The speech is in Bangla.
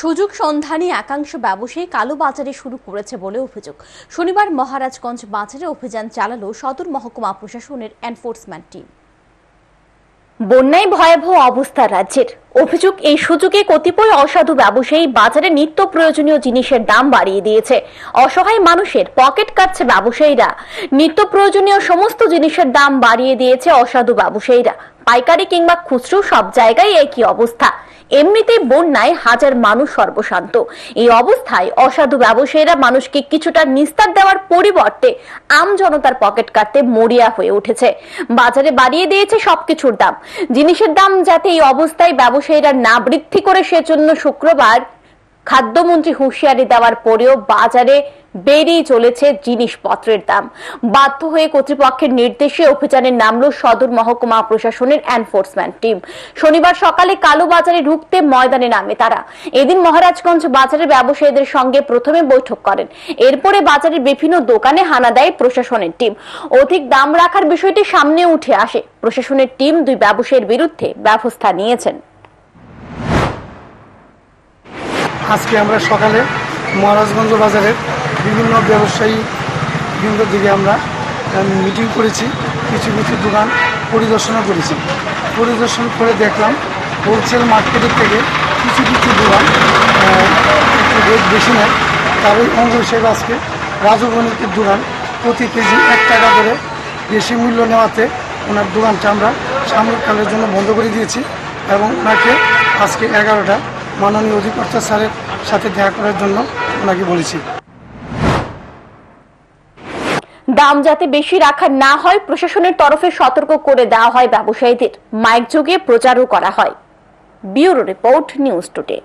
সুযোগ সন্ধানী একাংশ ব্যবসায়ী কালোবাজারে শুরু করেছে বলে অভিযোগ। শনিবার মহারাজগঞ্জ বাজারে অভিযান চালালো সদর মহকুমা প্রশাসনের এনফোর্সমেন্ট টিম। বন্যায় ভয়াবহ অবস্থা রাজ্যের। অভিযোগ, এই সুযোগে কতিপয় অসাধু ব্যবসায়ী বাজারে নিত্য প্রয়োজনীয় জিনিসের দাম বাড়িয়ে দিয়েছে। অসহায় মানুষের পকেট কাটছে ব্যবসায়ীরা। নিত্য প্রয়োজনীয় সমস্ত জিনিসের দাম বাড়িয়ে দিয়েছে অসাধু ব্যবসায়ীরা। পাইকারি কিংবা খুচরো সব জায়গায় একই অবস্থা। এমনিতেই বন্যায় হাজার মানুষ সর্বশান্ত। এই অবস্থায় অসাধু ব্যবসায়ীরা মানুষকে কিছুটা নিস্তার দেওয়ার পরিবর্তে আম জনতার পকেট কাটতে মরিয়া হয়ে উঠেছে। বাজারে বাড়িয়ে দিয়েছে সবকিছুর দাম। জিনিসের দাম যাতে এই অবস্থায় ব্যবসায়ীরা না বৃদ্ধি করে, সেজন্য শুক্রবার খাদ্যমন্ত্রী হুঁশিয়ারি দেওয়ার পরেও বাজারে বেড়েই চলেছে জিনিসপত্রের দাম। বাধ্য হয়ে কর্তৃপক্ষের নির্দেশে অভিযানে নামলো সদর মহকুমা প্রশাসনের এনফোর্সমেন্ট টিম। শনিবার সকালে কালোবাজারে ঢুকতে ময়দানে নামে তারা। এদিন মহারাজগঞ্জ বাজারের ব্যবসায়ীদের সঙ্গে প্রথমে বৈঠক করেন। এরপরে বাজারের বিভিন্ন দোকানে হানা দেয় প্রশাসনের টিম। অধিক দাম রাখার বিষয়টি সামনে উঠে আসে। প্রশাসনের টিম দুই ব্যবসায়ীর বিরুদ্ধে ব্যবস্থা নিয়েছেন। আজকে আমরা সকালে মহারাজগঞ্জ বাজারের বিভিন্ন ব্যবসায়ী বৃন্দ দিকে আমরা মিটিং করেছি। কিছু কিছু দোকান পরিদর্শনও করেছি। পরিদর্শন করে দেখলাম হোলসেল মার্কেটের থেকে কিছু কিছু দোকান একটু রেট বেশি নেয়। তারই অঙ্গ হিসেবে আজকে রাজু বণিকের দোকান প্রতি কেজি 1 টাকা করে বেশি মূল্য নেওয়াতে ওনার দোকানটা আমরা সাময়িককালের জন্য বন্ধ করে দিয়েছি এবং ওনাকে আজকে 11টা মাননীয় অধিকর্তা স্যারের সাথে দেখা করার জন্য ওনাকে বলেছি। দাম যাতে বেশি রাখা না হয়, প্রশাসনের তরফে সতর্ক করে দেওয়া হয় ব্যবসায়ীদের। মাইক যোগে প্রচারও করা হয়। Bureau report, news today.